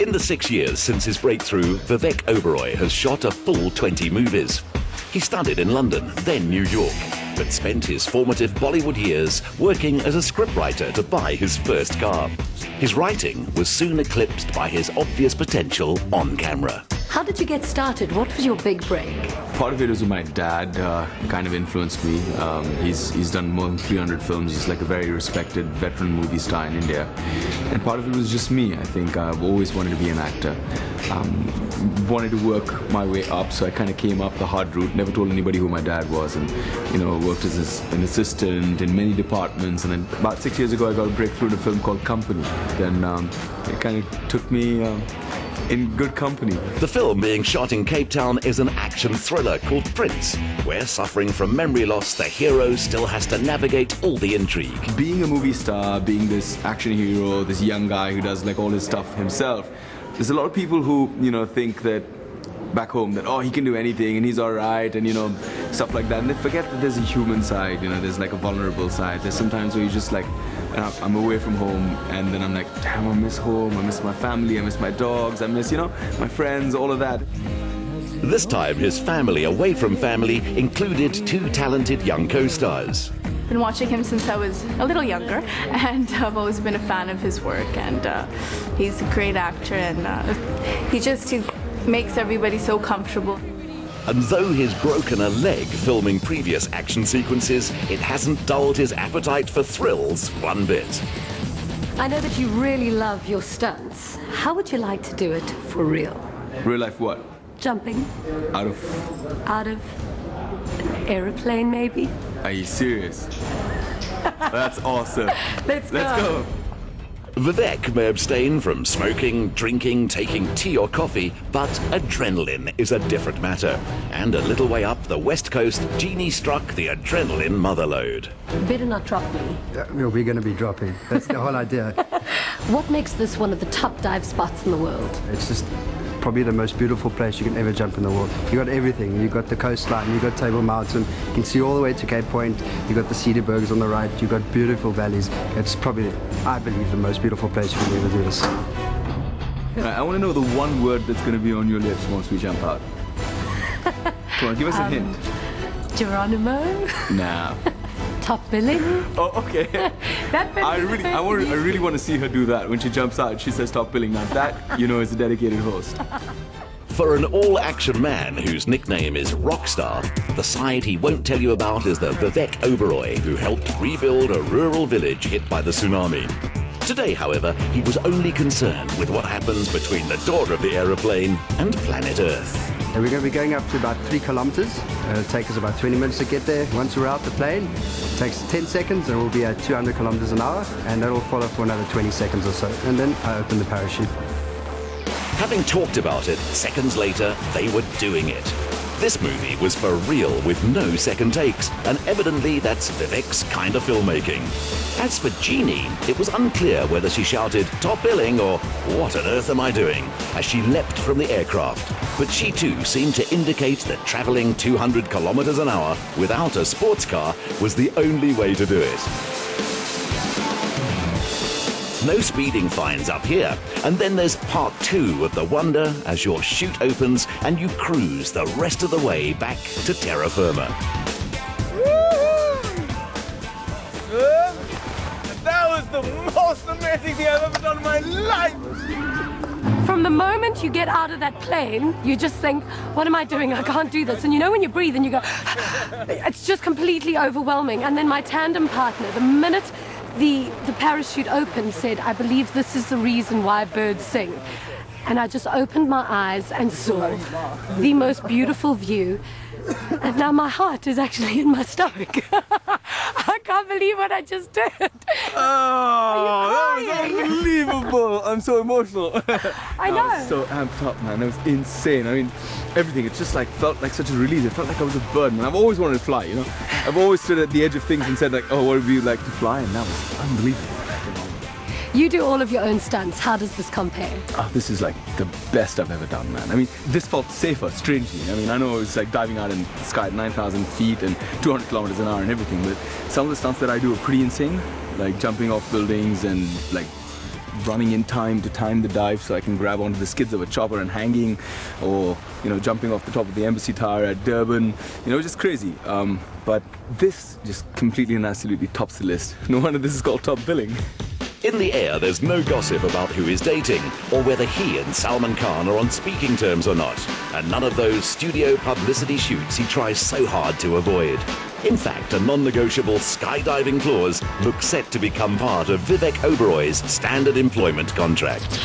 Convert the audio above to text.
In the 6 years since his breakthrough, Vivek Oberoi has shot a full 20 movies. He studied in London, then New York, but spent his formative Bollywood years working as a scriptwriter to buy his first car. His writing was soon eclipsed by his obvious potential on camera. How did you get started? What was your big break? Part of it was with my dad, kind of influenced me. He's done more than 300 films. He's like a very respected veteran movie star in India. And part of it was just me. I think I've always wanted to be an actor. Wanted to work my way up, so I kind of came up the hard route. Never told anybody who my dad was, and worked as an assistant in many departments. And then about 6 years ago, I got a breakthrough in a film called Company. Then it kind of took me in good company. The film being shot in Cape Town is an action thriller called Prince, where, suffering from memory loss, the hero still has to navigate all the intrigue. Being a movie star, being this action hero, this young guy who does like all his stuff himself, there's a lot of people who, think that back home that, oh, he can do anything and he's all right and, stuff like that. And they forget that there's a human side, there's like a vulnerable side. There's sometimes where you just like, I'm away from home and then I'm like, damn, I miss home, I miss my family, I miss my dogs, I miss, my friends, all of that. This time, his family away from family included two talented young co-stars. Been watching him since I was a little younger, and I've always been a fan of his work, and he's a great actor, and he makes everybody so comfortable. And though he's broken a leg filming previous action sequences, it hasn't dulled his appetite for thrills one bit. I know that you really love your stunts. How would you like to do it for real? Real life what? Jumping. Out of an aeroplane, maybe? Are you serious? That's awesome. Let's go. Vivek may abstain from smoking, drinking, taking tea or coffee, but adrenaline is a different matter. And a little way up the west coast, Jeannie struck the adrenaline motherlode. Better not drop me. We're going to be dropping. That's the whole idea. What makes this one of the top dive spots in the world? It's just probably the most beautiful place you can ever jump in the world. You got everything. You got the coastline, you got Table Mountain, you can see all the way to Cape Point, you got the Cedarburgs on the right, you got beautiful valleys. It's probably, I believe, the most beautiful place you can ever do this. I want to know the one word that's going to be on your lips once we jump out. Come on, give us a hint. Geronimo? Nah. Top billing? Oh, okay. I really want to see her do that. When she jumps out, she says top billing. Now that, is a dedicated host. For an all-action man whose nickname is Rockstar, the side he won't tell you about is the Vivek Oberoi, who helped rebuild a rural village hit by the tsunami. Today, however, he was only concerned with what happens between the door of the aeroplane and planet Earth. And we're going to be going up to about 3 kilometers. It'll take us about 20 minutes to get there. Once we're out the plane, it takes 10 seconds and we'll be at 200 kilometers an hour, and that'll follow for another 20 seconds or so. And then I open the parachute. Having talked about it, seconds later, they were doing it. This movie was for real with no second takes, and evidently that's Vivek's kind of filmmaking. As for Jeannie, it was unclear whether she shouted top billing or what on earth am I doing as she leapt from the aircraft. But she too seemed to indicate that traveling 200 kilometers an hour without a sports car was the only way to do it. No speeding fines up here. And then there's part 2 of the wonder as your chute opens and you cruise the rest of the way back to terra firma. That was the most amazing thing I've ever done in my life! From the moment you get out of that plane, you just think, what am I doing? I can't do this. And when you breathe and you go, it's just completely overwhelming. And then my tandem partner, the minute the parachute opened, said, I believe this is the reason why birds sing. And I just opened my eyes and saw the most beautiful view. And now my heart is actually in my stomach. I can't believe what I just did. Oh, that was unbelievable. I'm so emotional. I know. I was so amped up, man. That was insane. I mean, everything. It just felt like such a release. It felt like I was a bird, man. I've always wanted to fly, I've always stood at the edge of things and said like, oh, what would you like to fly? And that was unbelievable. You do all of your own stunts. How does this compare? Oh, this is like the best I've ever done, man. I mean, this felt safer, strangely. I mean, I know it's like diving out in the sky at 9,000 feet and 200 kilometers an hour and everything, but some of the stunts that I do are pretty insane, like jumping off buildings and like running in time to time the dive so I can grab onto the skids of a chopper and hanging, or jumping off the top of the embassy tower at Durban. Just crazy. But this just completely and absolutely tops the list. No wonder this is called top billing. In the air, there's no gossip about who is dating or whether he and Salman Khan are on speaking terms or not. And none of those studio publicity shoots he tries so hard to avoid. In fact, a non-negotiable skydiving clause looks set to become part of Vivek Oberoi's standard employment contract.